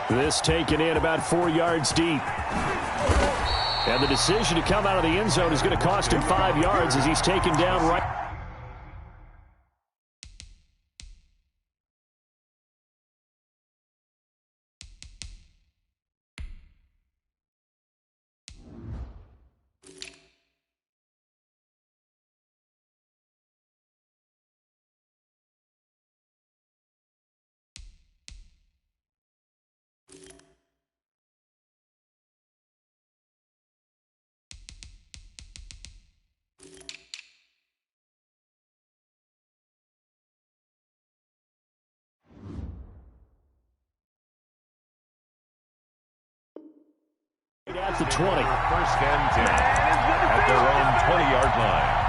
This taken in about 4 yards deep. And the decision to come out of the end zone is going to cost him 5 yards as he's taken down right. At the 20. First and 10 at their own 20-yard line.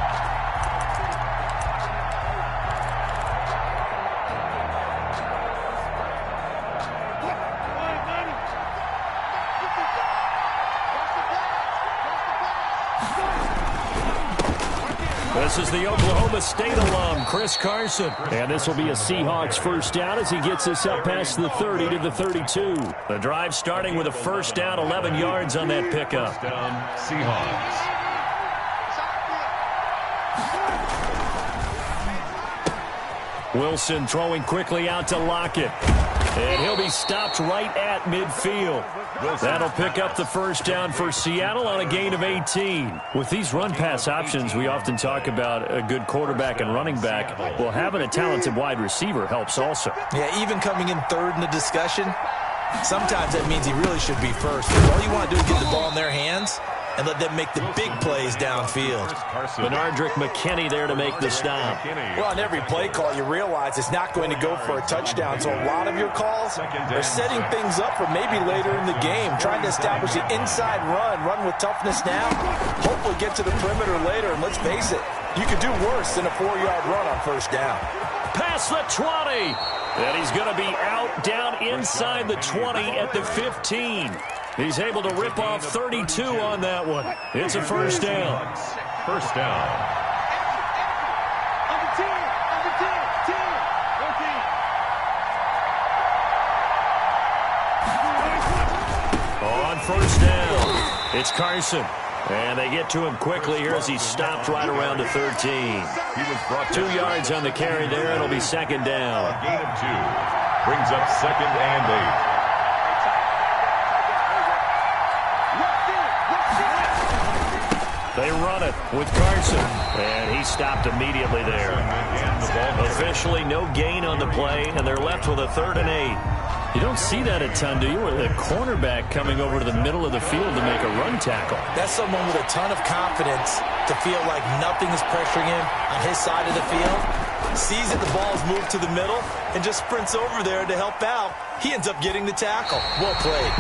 This is the Oklahoma State alum, Chris Carson. And this will be a Seahawks first down as he gets this up past the 30 to the 32. The drive starting with a first down, 11 yards on that pickup. First down, Seahawks. Wilson throwing quickly out to Lockett. And he'll be stopped right at midfield. That'll pick up the first down for Seattle on a gain of 18. With these run-pass options, we often talk about a good quarterback and running back. Well, having a talented wide receiver helps also. Yeah, even coming in third in the discussion, sometimes that means he really should be first. All you want to do is get the ball in their hands and let them make the big plays downfield. Benardrick McKinney there to make the stop. Well, on every play call, you realize it's not going to go for a touchdown. So a lot of your calls are setting things up for maybe later in the game, trying to establish the inside run with toughness now, hopefully get to the perimeter later. And let's face it, you could do worse than a 4-yard run on first down. Past the 20. And he's going to be out down inside the 20 at the 15. He's able to rip off 32 on that one. It's a first down. First down. On first down, it's Carson. And they get to him quickly here as he's stopped right around the 13. He was brought 2 yards on the carry there. It'll be second down. A gain of 2. Brings up second and 8. They run it with Carson, and he stopped immediately there. Officially no gain on the play, and they're left with a 3rd and 8. You don't see that a ton, do you? With a cornerback coming over to the middle of the field to make a run tackle. That's someone with a ton of confidence to feel like nothing is pressuring him on his side of the field. Sees that the ball is moved to the middle and just sprints over there to help out. He ends up getting the tackle. Well played.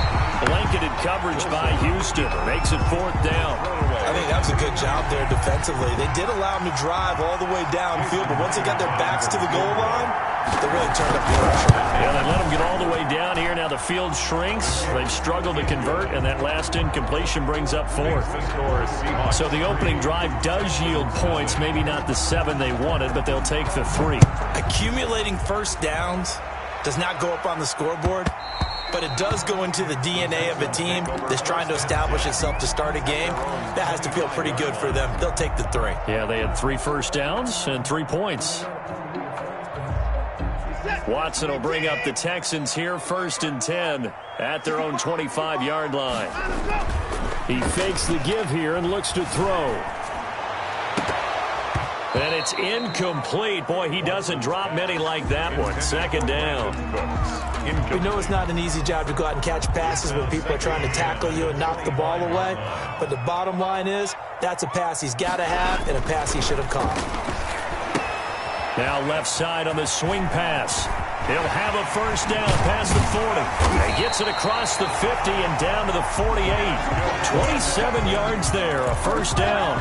Blanketed coverage by Houston. Makes it 4th down. I think that was a good job there defensively. They did allow him to drive all the way downfield, but once they got their backs to the goal line, they really turned up the pressure. Yeah, they let him get all the way down here. Now the field shrinks. They've struggled to convert, and that last incompletion brings up 4th. So the opening drive does yield points. Maybe not the 7 they wanted, but they'll take the 3. Accumulating first downs does not go up on the scoreboard, but it does go into the DNA of a team that's trying to establish itself to start a game. That has to feel pretty good for them. They'll take the 3. Yeah, they had 3 first downs and 3 points. Watson will bring up the Texans here, 1st and 10 at their own 25-yard line. He fakes the give here and looks to throw. And it's incomplete. Boy, he doesn't drop many like that one. 2nd down. We know it's not an easy job to go out and catch passes when people are trying to tackle you and knock the ball away. But the bottom line is, that's a pass he's got to have and a pass he should have caught. Now left side on the swing pass. He'll have a first down past the 40. He gets it across the 50 and down to the 48. 27 yards there, a first down.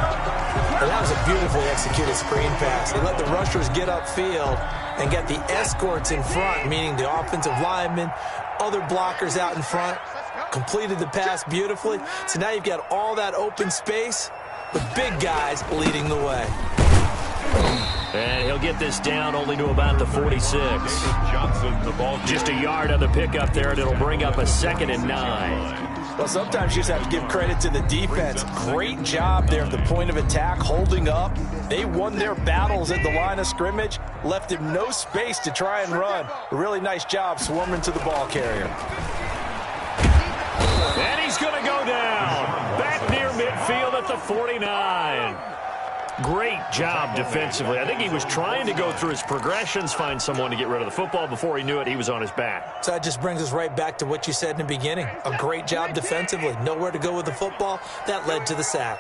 And that was a beautifully executed screen pass. They let the rushers get upfield and get the escorts in front, meaning the offensive linemen, other blockers out in front, completed the pass beautifully. So now you've got all that open space with big guys leading the way. And he'll get this down only to about the 46. Johnson, the ball. Just a yard on the pickup there, and it'll bring up a 2nd and 9. Well, sometimes you just have to give credit to the defense. Great job there at the point of attack, holding up. They won their battles at the line of scrimmage, left him no space to try and run. A really nice job swarming to the ball carrier. And he's going to go down. Back near midfield at the 49. Great job defensively. I think he was trying to go through his progressions, find someone to get rid of the football. Before he knew it, he was on his back. So that just brings us right back to what you said in the beginning. A great job defensively. Nowhere to go with the football. That led to the sack.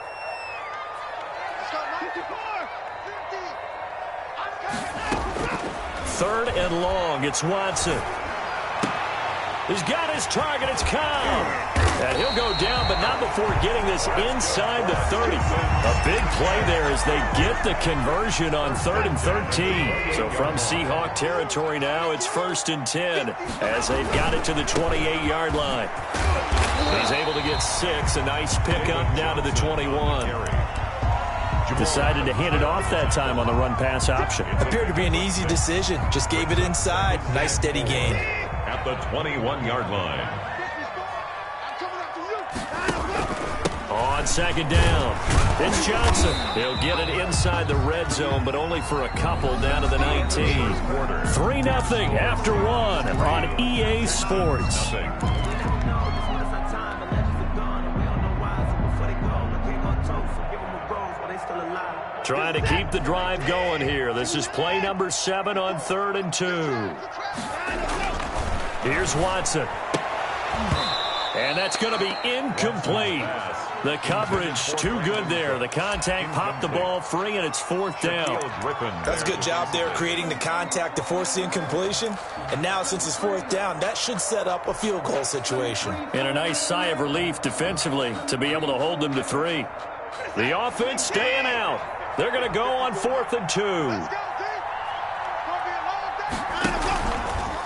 Third and long. It's Watson. He's got his target. It's Cobb. And he'll go down, but not before getting this inside the 30. A big play there as they get the conversion on 3rd and 13. So from Seahawk territory now, it's 1st and 10 as they've got it to the 28-yard line. He's able to get 6. A nice pickup down to the 21. Decided to hand it off that time on the run-pass option. Appeared to be an easy decision. Just gave it inside. Nice steady gain. At the 21-yard line. On 2nd down, it's Johnson. He'll get it inside the red zone, but only for a couple down to the 19. 3-0 after 1 on EA Sports. Trying to keep the drive going here. This is play number 7 on 3rd and 2. Here's Watson. And that's going to be incomplete. The coverage too good there. The contact popped the ball free, and it's 4th down. That's a good job there creating the contact to force the incompletion. And now since it's 4th down, that should set up a field goal situation. And a nice sigh of relief defensively to be able to hold them to 3. The offense staying out. They're going to go on 4th and 2.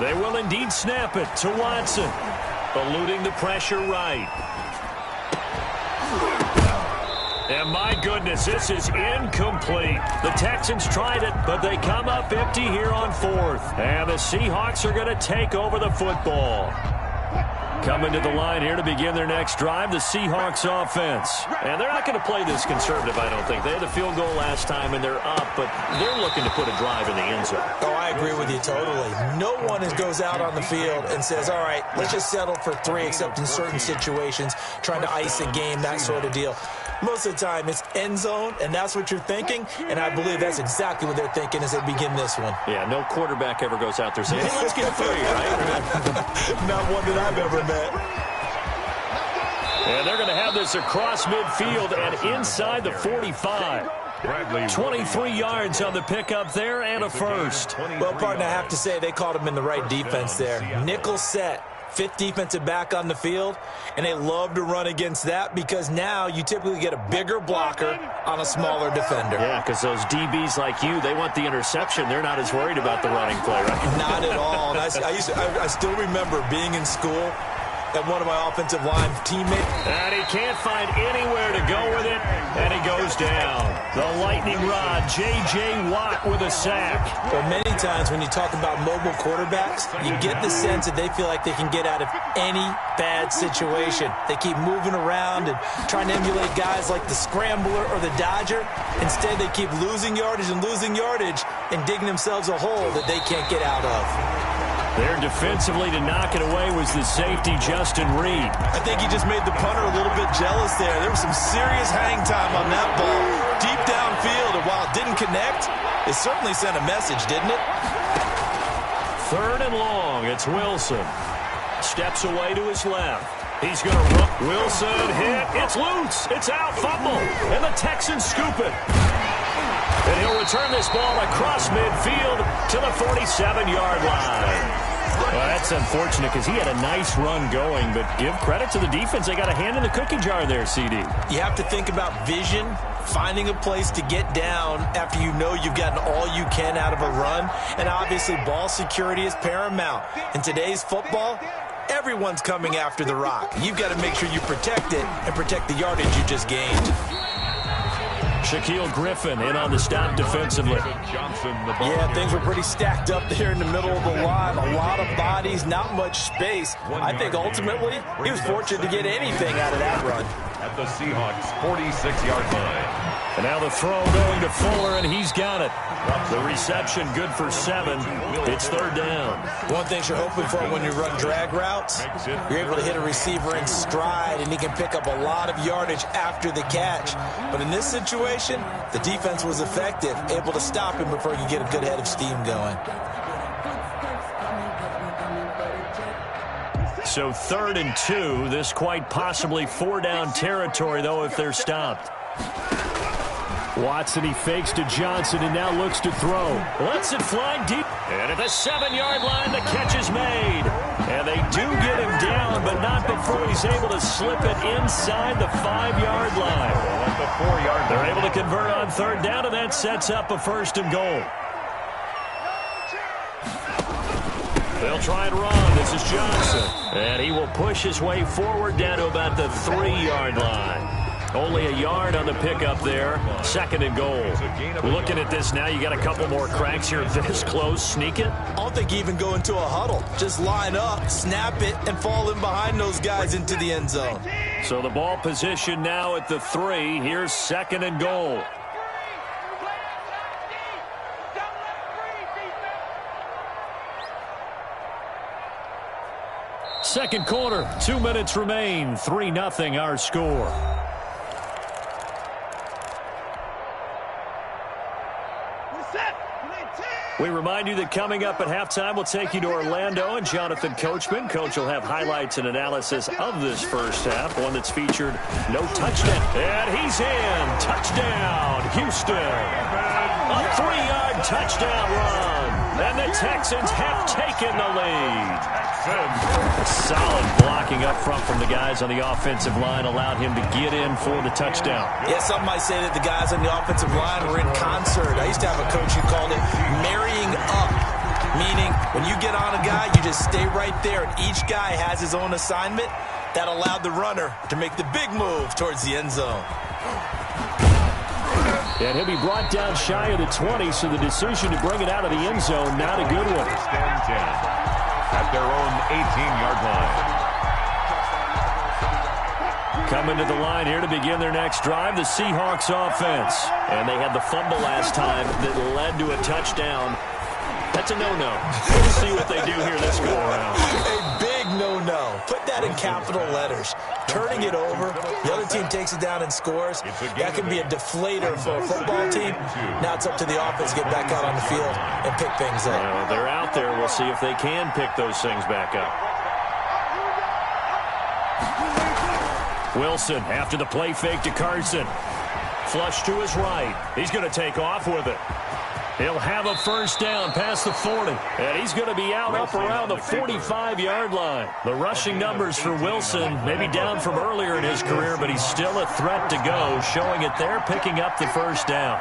They will indeed snap it to Watson. Eluding the pressure right. And my goodness, this is incomplete. The Texans tried it, but they come up empty here on 4th. And the Seahawks are going to take over the football. Coming to the line here to begin their next drive, the Seahawks offense. And they're not going to play this conservative, I don't think. They had a field goal last time, and they're up, but they're looking to put a drive in the end zone. Oh, I agree with you totally. No one goes out on the field and says, all right, let's just settle for 3, except in certain situations, trying to ice a game, that sort of deal. Most of the time, it's end zone, and that's what you're thinking, and I believe that's exactly what they're thinking as they begin this one. Yeah, no quarterback ever goes out there saying, hey, let's get 3, right? Not one that I've ever met. And they're going to have this across midfield and inside the 45. 23 yards on the pickup there and a first. Well, partner, I have to say they called him in the right defense there. Nickel set. 5th defensive back on the field, and they love to run against that because now you typically get a bigger blocker on a smaller defender. Yeah, because those DBs like you, they want the interception. They're not as worried about the running play, right? Not at all. And I still remember being in school and one of my offensive line teammates. And he can't find anywhere to go with it, and he goes down. The lightning rod, J.J. Watt with a sack. Well, many times when you talk about mobile quarterbacks, you get the sense that they feel like they can get out of any bad situation. They keep moving around and trying to emulate guys like the scrambler or the dodger. Instead, they keep losing yardage and digging themselves a hole that they can't get out of. There defensively to knock it away was the safety, Justin Reed. I think he just made the punter a little bit jealous there. There was some serious hang time on that ball. Deep downfield, and while it didn't connect, it certainly sent a message, didn't it? 3rd and long, it's Wilson. Steps away to his left. He's going to run. Wilson hit. It's loose. It's out. Fumble. And the Texans scoop it. And he'll return this ball across midfield to the 47-yard line. Well, that's unfortunate because he had a nice run going, but give credit to the defense. They got a hand in the cookie jar there, CD. You have to think about vision, finding a place to get down after you know you've gotten all you can out of a run, and obviously ball security is paramount. In today's football, everyone's coming after the rock. You've got to make sure you protect it and protect the yardage you just gained. Shaquille Griffin in on the stop defensively. Yeah, things were pretty stacked up there in the middle of the line. A lot of bodies, not much space. I think ultimately he was fortunate to get anything out of that run. At the Seahawks' 46-yard line. And now the throw going to Fuller, and he's got it. The reception good for 7. It's third down. One thing you're hoping for when you run drag routes, you're able to hit a receiver in stride, and he can pick up a lot of yardage after the catch. But in this situation, the defense was effective, able to stop him before he could get a good head of steam going. So 3rd and 2. This quite possibly 4-down territory, though, if they're stopped. Watson, he fakes to Johnson and now looks to throw. Lets it fly deep. And at the 7-yard line, the catch is made. And they do get him down, but not before he's able to slip it inside the 5-yard line. At the 4-yard line. They're able to convert on 3rd down, and that sets up a 1st and goal. They'll try and run. This is Johnson. And he will push his way forward down to about the 3-yard line. Only a yard on the pickup there. 2nd and goal. Looking at this now, you got a couple more cracks here. This close, sneak it. I don't think you even go into a huddle. Just line up, snap it, and fall in behind those guys into the end zone. So the ball position now at the 3. Here's 2nd and goal. Second quarter, 2 minutes remain. 3-0 our score. We remind you that coming up at halftime, we'll take you to Orlando and Jonathan Coachman. Coach will have highlights and analysis of this first half, one that's featured no touchdown. And he's in. Touchdown, Houston. A 3-yard touchdown run. And the Texans have taken the lead. Solid blocking up front from the guys on the offensive line allowed him to get in for the touchdown. Yeah, some might say that the guys on the offensive line were in concert. I used to have a coach who called it marrying up, meaning when you get on a guy, you just stay right there, and each guy has his own assignment. That allowed the runner to make the big move towards the end zone. And he'll be brought down shy of the 20, so the decision to bring it out of the end zone, not a good one. At their own 18-yard line. Coming to the line here to begin their next drive, the Seahawks offense. And they had the fumble last time that led to a touchdown. That's a no-no. We'll see what they do here this go-around. A big no-no. Put that in capital letters. Turning it over, the other team takes it down and scores. That can be a deflator for a football team. Now it's up to the offense to get back out on the field and pick things up. They're out there. We'll see if they can pick those things back up. Wilson after the play fake to Carson. Flush to his right. He's going to take off with it. He'll have a 1st down past the 40. And he's going to be out up around the 45-yard line. The rushing numbers for Wilson maybe down from earlier in his career, but he's still a threat to go, showing it there, picking up the 1st down.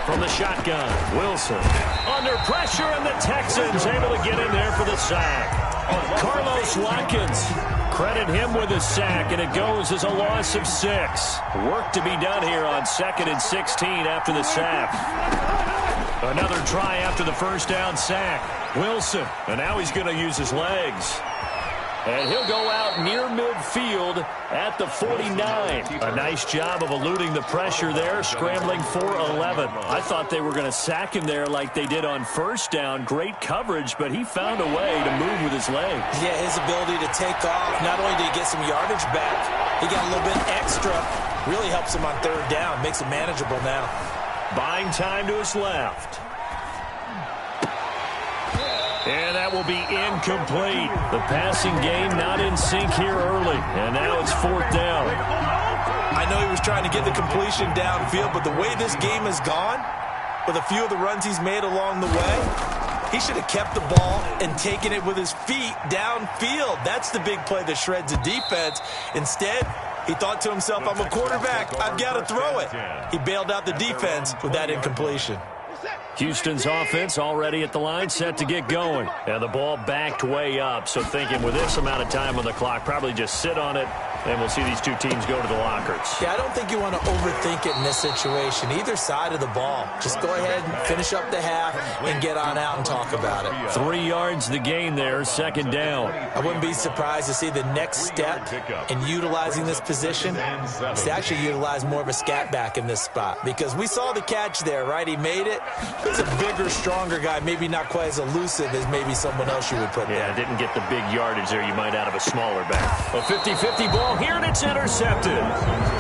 From the shotgun, Wilson under pressure, and the Texans able to get in there for the sack. Carlos Watkins, credit him with a sack, and it goes as a loss of 6. Work to be done here on 2nd and 16 after the sack. Another try after the 1st down sack. Wilson, and now he's going to use his legs. And he'll go out near midfield at the 49. A nice job of eluding the pressure there, scrambling for 11. I thought they were going to sack him there like they did on 1st down. Great coverage, but he found a way to move with his legs. Yeah, his ability to take off, not only did he get some yardage back, he got a little bit extra. Really helps him on 3rd down, makes it manageable now. Buying time to his left. And that will be incomplete. The passing game not in sync here early. And now it's 4th down. I know he was trying to get the completion downfield, but the way this game has gone, with a few of the runs he's made along the way, he should have kept the ball and taken it with his feet downfield. That's the big play that shreds the defense. Instead, he thought to himself, I'm a quarterback, I've got to throw it. He bailed out the defense with that incompletion. Houston's offense already at the line, set to get going. And the ball backed way up, so thinking with this amount of time on the clock, probably just sit on it, and we'll see these two teams go to the lockers. Yeah, I don't think you want to overthink it in this situation. Either side of the ball. Just go ahead and finish up the half and get on out and talk about it. 3 yards the gain there, second down. I wouldn't be surprised to see the next step in utilizing this position is to actually utilize more of a scat back in this spot. Because we saw the catch there, right? He made it. He's a bigger, stronger guy, maybe not quite as elusive as maybe someone else you would put there. Yeah, didn't get the big yardage there you might out of a smaller back. A 50-50 ball here, and it's intercepted.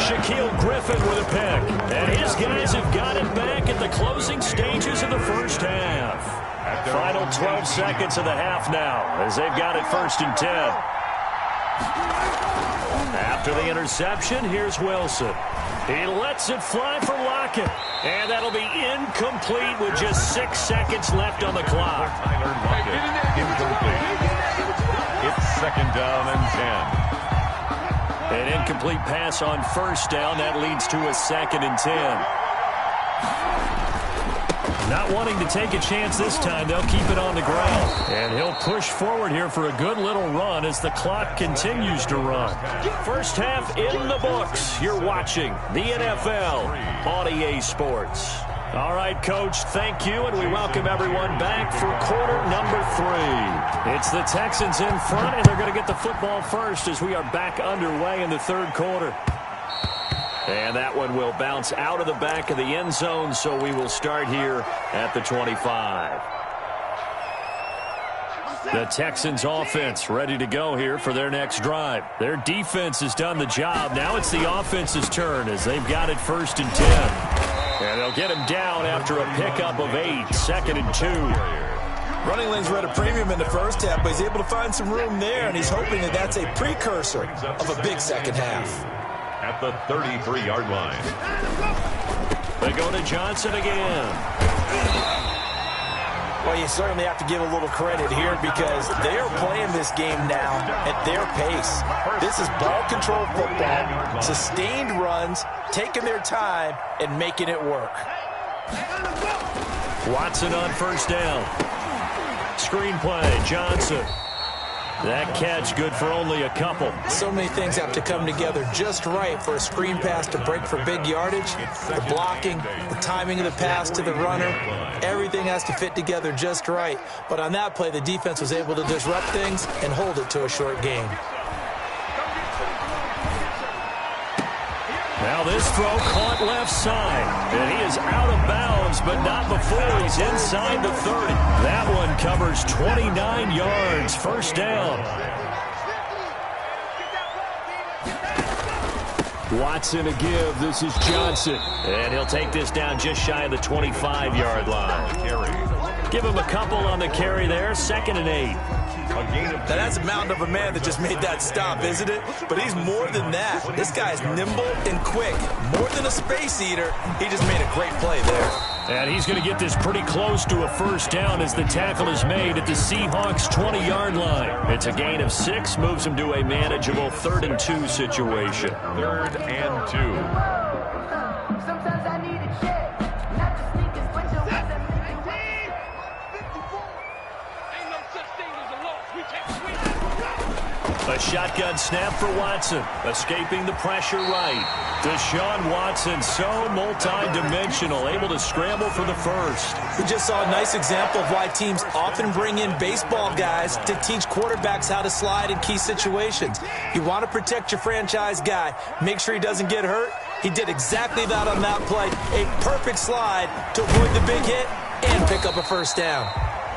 Shaquille Griffin with a pick. And his guys have got it back at the closing stages of the first half. Final 12 seconds of the half now, as they've got it 1st and 10. After the interception, here's Wilson. He lets it fly for Lockett. And that'll be incomplete with just 6 seconds left on the clock. Tyler Lockett, incomplete. It's 2nd down and 10. An incomplete pass on 1st down. That leads to a 2nd and 10. Not wanting to take a chance this time, they'll keep it on the ground. And he'll push forward here for a good little run as the clock continues to run. First half in the books. You're watching the NFL on EA Sports. All right, Coach, thank you, and we welcome everyone back for quarter number 3. It's the Texans in front, and they're going to get the football first as we are back underway in the 3rd quarter. And that one will bounce out of the back of the end zone, so we will start here at the 25. The Texans offense ready to go here for their next drive. Their defense has done the job. Now it's the offense's turn as they've got it 1st and 10. And they'll get him down after a pickup of 8, 2nd and 2. Running lanes were at a premium in the first half, but he's able to find some room there, and he's hoping that that's a precursor of a big second half. At the 33-yard line. They go to Johnson again. Well, you certainly have to give a little credit here because they are playing this game now at their pace. This is ball control football, sustained runs, taking their time, and making it work. Watson on 1st down. Screenplay, Johnson. That catch good for only a couple. So many things have to come together just right for a screen pass to break for big yardage. The blocking, the timing of the pass to the runner, everything has to fit together just right. But on that play, the defense was able to disrupt things and hold it to a short gain. Now this throw caught left side, and he is out of bounds, but not before he's inside the 30. That one covers 29 yards, 1st down. Watson a give. This is Johnson, and he'll take this down just shy of the 25-yard line. Give him a couple on the carry there, 2nd and 8. Now that's a mountain of a man that just made that stop, isn't it? But he's more than that. This guy's nimble and quick. More than a space eater, he just made a great play there. And he's going to get this pretty close to a 1st down as the tackle is made at the Seahawks' 20-yard line. It's a gain of 6, moves him to a manageable 3rd and 2 situation. 3rd and 2. Sometimes I need a check, not just sneakers, but your A shotgun snap for Watson, escaping the pressure right. Deshaun Watson, so multi-dimensional, able to scramble for the 1st. We just saw a nice example of why teams often bring in baseball guys to teach quarterbacks how to slide in key situations. You want to protect your franchise guy, make sure he doesn't get hurt. He did exactly that on that play. A perfect slide to avoid the big hit and pick up a 1st down.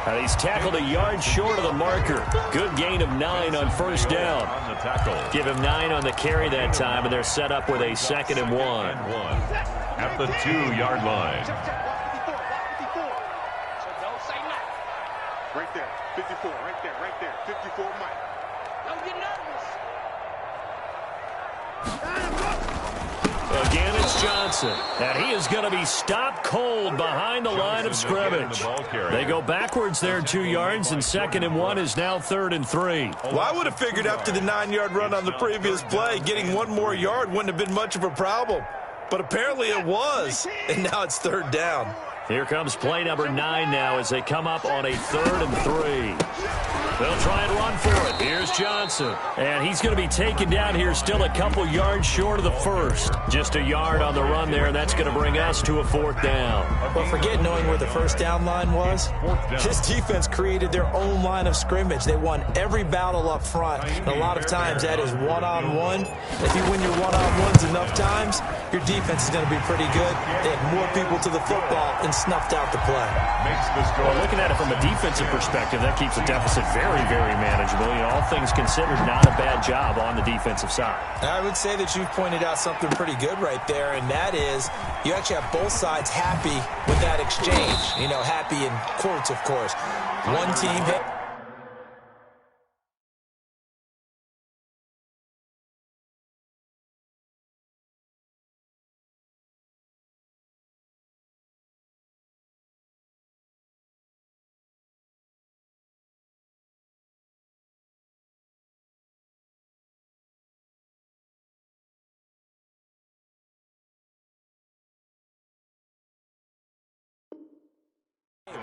And he's tackled a yard short of the marker. Good gain of 9 on 1st down. On the tackle. Give him 9 on the carry that time, and they're set up with a 2nd and 1. At the 2-yard line. Right there, 54, right there, 54, Mike. Don't get nervous. Again, it's Johnson. And he is going to be stopped cold behind the line of scrimmage. They go backwards there 2 yards, and 2nd and 1 is now 3rd and 3. Well, I would have figured after the 9-yard run on the previous play, getting 1 more yard wouldn't have been much of a problem. But apparently it was, and now it's 3rd down. Here comes play number 9 now as they come up on a 3rd and 3. They'll try and run for it. Here's Johnson. And he's going to be taken down here still a couple yards short of the first. Just a yard on the run there, and that's going to bring us to a 4th down. Well, forget knowing where the first down line was. This defense created their own line of scrimmage. They won every battle up front. And a lot of times that is one-on-one. If you win your one-on-ones enough times, your defense is going to be pretty good. They had more people to the football and snuffed out the play. Well, looking at it from a defensive perspective, that keeps the deficit very, very manageable. You know, all things considered, not a bad job on the defensive side. I would say that you've pointed out something pretty good right there, and that is you actually have both sides happy with that exchange. You know, happy in quotes, of course. One team hit.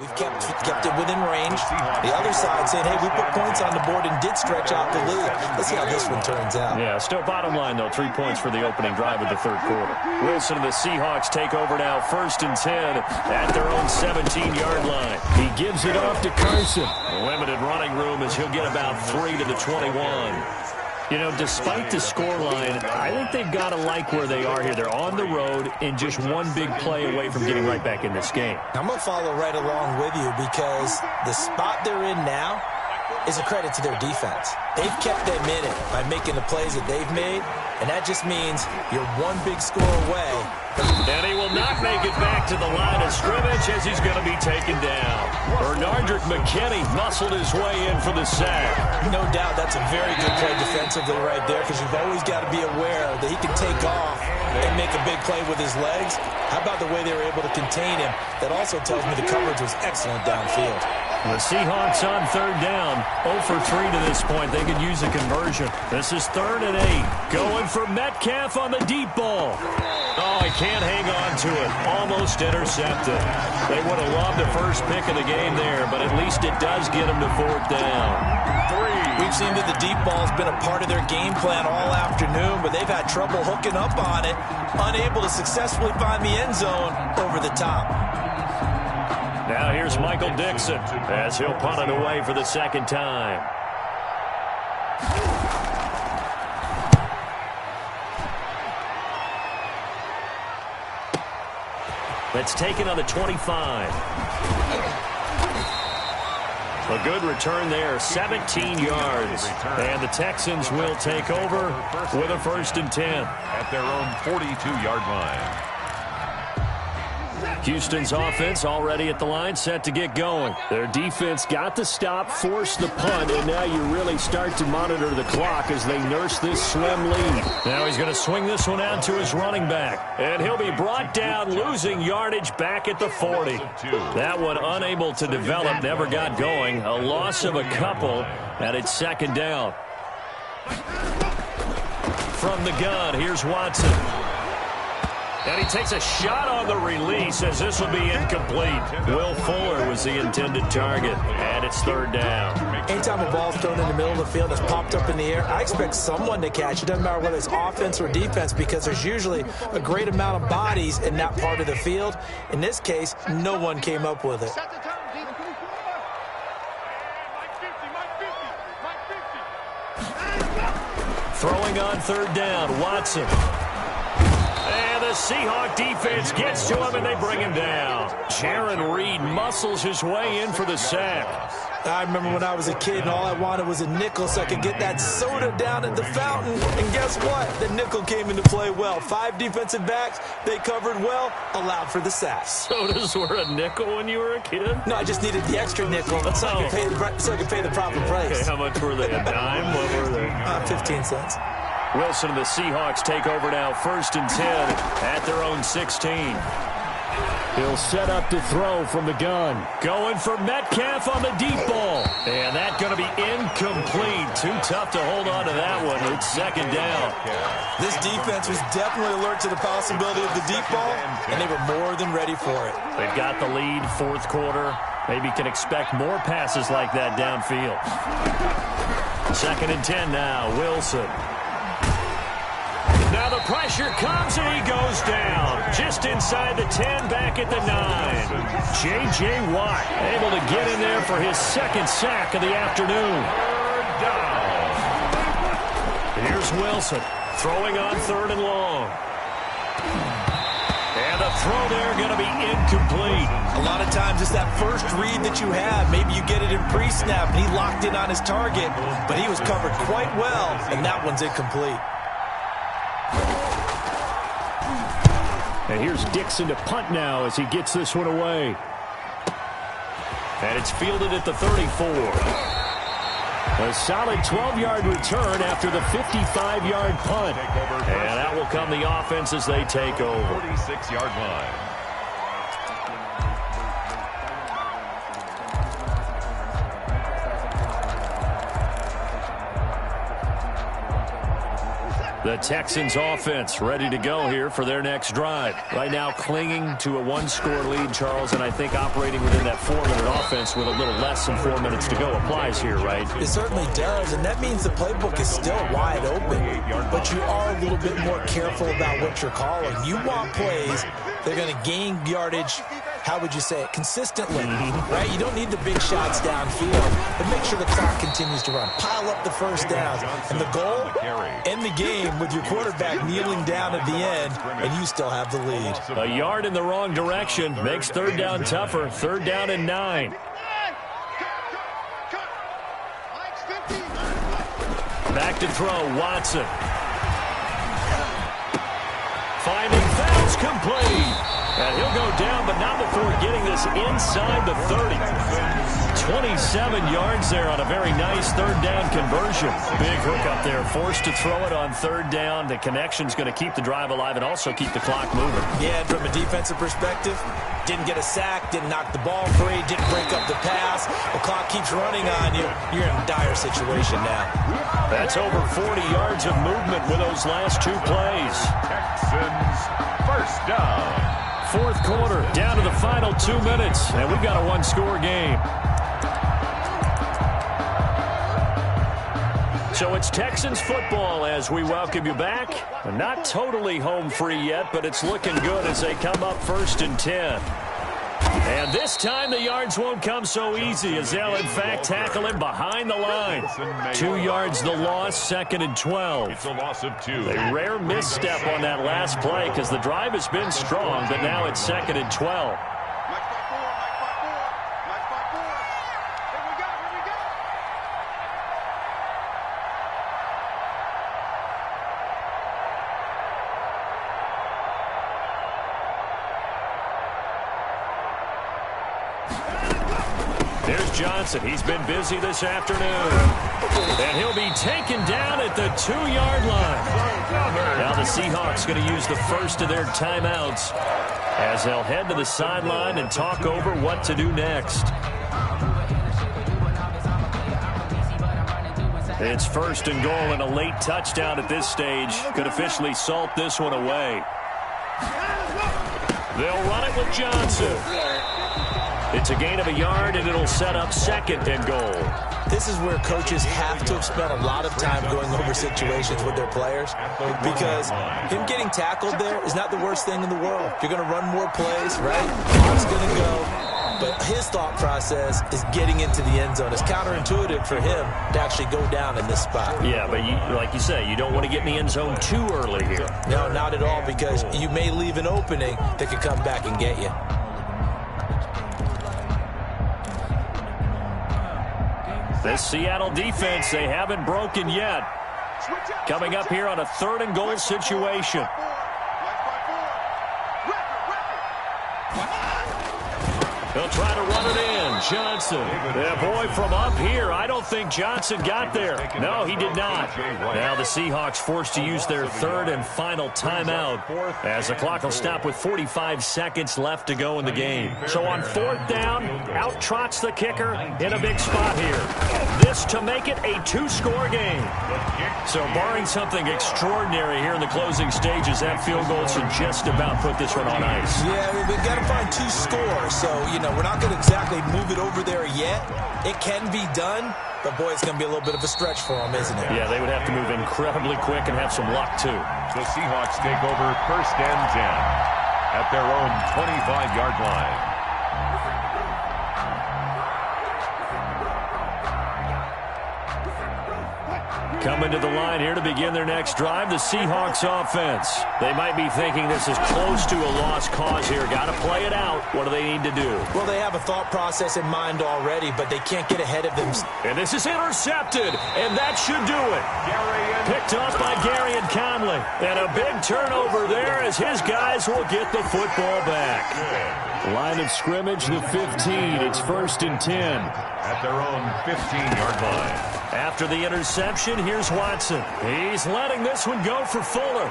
We've kept it within range. The other side saying, hey, we put points on the board and did stretch out the lead. Let's see how this one turns out. Yeah, still bottom line, though, 3 points for the opening drive of the 3rd quarter. Wilson and the Seahawks take over now, 1st and 10 at their own 17-yard line. He gives it off to Carson. Limited running room as he'll get about 3 to the 21. You know, despite the scoreline, I think they've got to like where they are here. They're on the road and just one big play away from getting right back in this game. I'm going to follow right along with you because the spot they're in now is a credit to their defense. They've kept them in it by making the plays that they've made, and that just means you're one big score away. And he will not make it back to the line of scrimmage as he's going to be taken down. Bernardrick McKinney muscled his way in for the sack. No doubt that's a very good play defensively right there because you've always got to be aware that he can take off and make a big play with his legs. How about the way they were able to contain him? That also tells me the coverage was excellent downfield. The Seahawks on 3rd down, 0 for 3 to this point. They could use a conversion. This is 3rd and 8. Going for Metcalf on the deep ball. Oh, he can't hang on to it. Almost intercepted. They would have loved the first pick of the game there, but at least it does get them to 4th down. We've seen that the deep ball's been a part of their game plan all afternoon, but they've had trouble hooking up on it, unable to successfully find the end zone over the top. Now here's Michael Dixon as he'll punt it away for the 2nd time. That's taken on the 25. A good return there, 17 yards. And the Texans will take over with a 1st and 10. At their own 42-yard line. Houston's offense already at the line, set to get going. Their defense got the stop, forced the punt, and now you really start to monitor the clock as they nurse this slim lead. Now he's going to swing this one out to his running back, and he'll be brought down, losing yardage back at the 40. That one unable to develop, never got going. A loss of a couple, and it's 2nd down. From the gun, here's Watson. And he takes a shot on the release as this will be incomplete. Will Fuller was the intended target, and it's 3rd down. Anytime a ball's thrown in the middle of the field that's popped up in the air, I expect someone to catch it. Doesn't matter whether it's offense or defense because there's usually a great amount of bodies in that part of the field. In this case, no one came up with it. Throwing on 3rd down, Watson. The Seahawk defense gets to him, and they bring him down. Jaron Reed muscles his way in for the sack. I remember when I was a kid, and all I wanted was a nickel so I could get that soda down at the fountain. And guess what? The nickel came into play well. 5 defensive backs, they covered well, allowed for the sack. Sodas were a nickel when you were a kid? No, I just needed the extra nickel so I could pay the proper price. Okay, how much were they? A dime? What were they? 15 cents. Wilson and the Seahawks take over now, 1st and 10 at their own 16. He'll set up to throw from the gun. Going for Metcalf on the deep ball. And that's going to be incomplete. Too tough to hold on to that one. It's second down. This defense was definitely alert to the possibility of the deep ball, and they were more than ready for it. They've got the lead, fourth quarter. Maybe can expect more passes like that downfield. Second and 10 now, Wilson. Now the pressure comes, and he goes down. Just inside the 10, back at the 9. J.J. Watt able to get in there for his second sack of the afternoon. Here's Wilson throwing on 3rd and long. And the throw there going to be incomplete. A lot of times it's that first read that you have. Maybe you get it in pre-snap, and he locked in on his target, but he was covered quite well, and that one's incomplete. And here's Dixon to punt now as he gets this one away. And it's fielded at the 34. A solid 12-yard return after the 55-yard punt. And that will come the offense as they take over. 46-yard line. The Texans offense ready to go here for their next drive. Right now clinging to a one-score lead, Charles, and I think operating within that 4-minute offense with a little less than 4 minutes to go applies here, right? It certainly does, and that means the playbook is still wide open. But you are a little bit more careful about what you're calling. You want plays that are going to gain yardage, how would you say it, consistently, right? You don't need the big shots downfield, but make sure the clock continues to run. Pile up the first downs. And the goal, end the game with your quarterback kneeling down at the end, and you still have the lead. A yard in the wrong direction makes 3rd down tougher. 3rd down and 9. Back to throw, Watson. Finding Fells complete. And he'll go down, but not before getting this inside the 30. 27 yards there on a very nice 3rd down conversion. Big hook up there, forced to throw it on 3rd down. The connection's going to keep the drive alive and also keep the clock moving. Yeah, and from a defensive perspective, didn't get a sack, didn't knock the ball free, didn't break up the pass. The clock keeps running on you. You're in a dire situation now. That's over 40 yards of movement with those last 2 plays. Texans first down. Fourth quarter, down to the final 2 minutes, and we've got a one-score game. So it's Texans football as we welcome you back. Not totally home free yet, but it's looking good as they come up 1st and 10. And this time the yards won't come so easy as they'll in fact tackle him behind the line. 2 yards the loss, 2nd and 12. It's a loss of 2. A rare misstep on that last play because the drive has been strong, but now it's 2nd and 12. There's Johnson. He's been busy this afternoon. And he'll be taken down at the 2-yard line. Now the Seahawks going to use the first of their timeouts as they'll head to the sideline and talk over what to do next. It's 1st and goal and a late touchdown at this stage. Could officially salt this one away. They'll run it with Johnson. It's a gain of a yard, and it'll set up 2nd and goal. This is where coaches have to have spent a lot of time going over situations with their players because him getting tackled there is not the worst thing in the world. You're going to run more plays, right? Clock's going to go. But his thought process is getting into the end zone. It's counterintuitive for him to actually go down in this spot. Yeah, but like you say, you don't want to get in the end zone too early here. No, not at all, because you may leave an opening that could come back and get you. This Seattle defense, they haven't broken yet. Coming up here on a 3rd and goal situation. He'll try to run it in. Johnson. Yeah, boy, from up here, I don't think Johnson got there. No, he did not. Now the Seahawks forced to use their third and final timeout as the clock will stop with 45 seconds left to go in the game. So on fourth down, out trots the kicker in a big spot here. This to make it a two-score game. So barring something extraordinary here in the closing stages, that field goal should just about put this one on ice. Yeah, we've got to find two scores. So, we're not going to exactly move it over there yet. It can be done, but, boy, it's going to be a little bit of a stretch for them, isn't it? Yeah, they would have to move incredibly quick and have some luck, too. The Seahawks take over first and 10 at their own 25-yard line. Coming to the line here to begin their next drive, the Seahawks offense. They might be thinking this is close to a lost cause here. Got to play it out. What do they need to do? Well, they have a thought process in mind already, but they can't get ahead of them. And this is intercepted, and that should do it. Picked off by Gary and Conley. And a big turnover there as his guys will get the football back. Line of scrimmage, the 15. It's first and 10. At their own 15-yard line. After the interception, here's Watson. He's letting this one go for Fuller.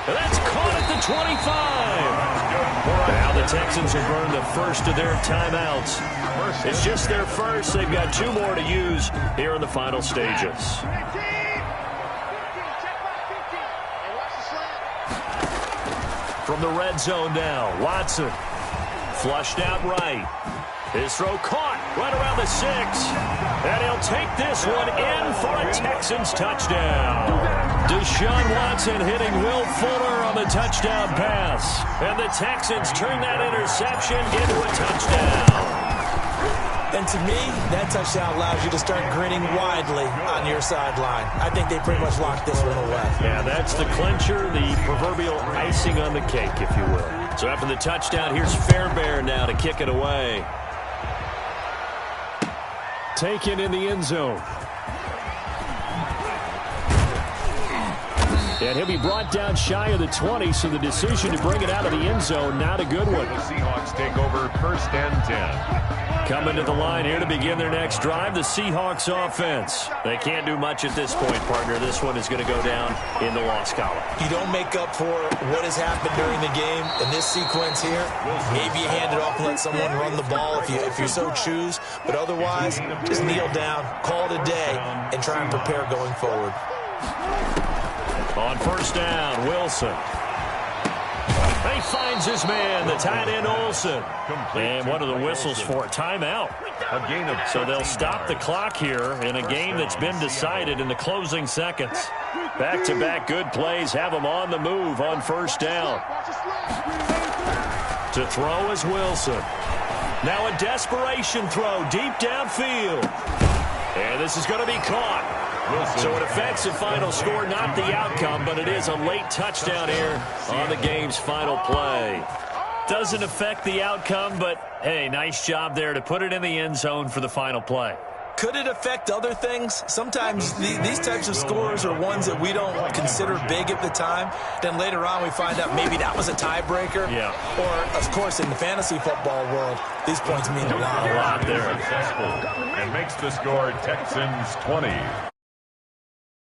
That's caught at the 25. Now the Texans have burned the first of their timeouts. It's just their first. They've got two more to use here in the final stages. From the red zone now, Watson. Flushed out right. His throw caught right around the 6. And he'll take this one in for a Texans touchdown. Deshaun Watson hitting Will Fuller on the touchdown pass. And the Texans turn that interception into a touchdown. And to me, that touchdown allows you to start grinning widely on your sideline. I think they pretty much locked this one away. Yeah, that's the clincher, the proverbial icing on the cake, if you will. So after the touchdown, here's Fairbairn now to kick it away. Taken in the end zone. And he'll be brought down shy of the 20, so the decision to bring it out of the end zone, not a good one. The Seahawks take over first and 10. Coming to the line here to begin their next drive, the Seahawks offense. They can't do much at this point, partner. This one is going to go down in the loss column. You don't make up for what has happened during the game in this sequence here. Maybe you hand it off and let someone run the ball if you so choose. But otherwise, just kneel down, call it a day, and try and prepare going forward. On first down, Wilson. He finds his man, the tight end Olsen. And one of the whistles for a timeout. So they'll stop the clock here in a game that's been decided in the closing seconds. Back-to-back good plays have them on the move on first down. To throw is Wilson. Now a desperation throw deep downfield. And this is going to be caught. So it affects the final score, not the outcome, but it is a late touchdown here on the game's final play. Doesn't affect the outcome, but, hey, nice job there to put it in the end zone for the final play. Could it affect other things? Sometimes these types of scores are ones that we don't consider big at the time. Then later on we find out maybe that was a tiebreaker. Yeah. Or, of course, in the fantasy football world, these points mean a lot. A lot there. And makes the score Texans 20.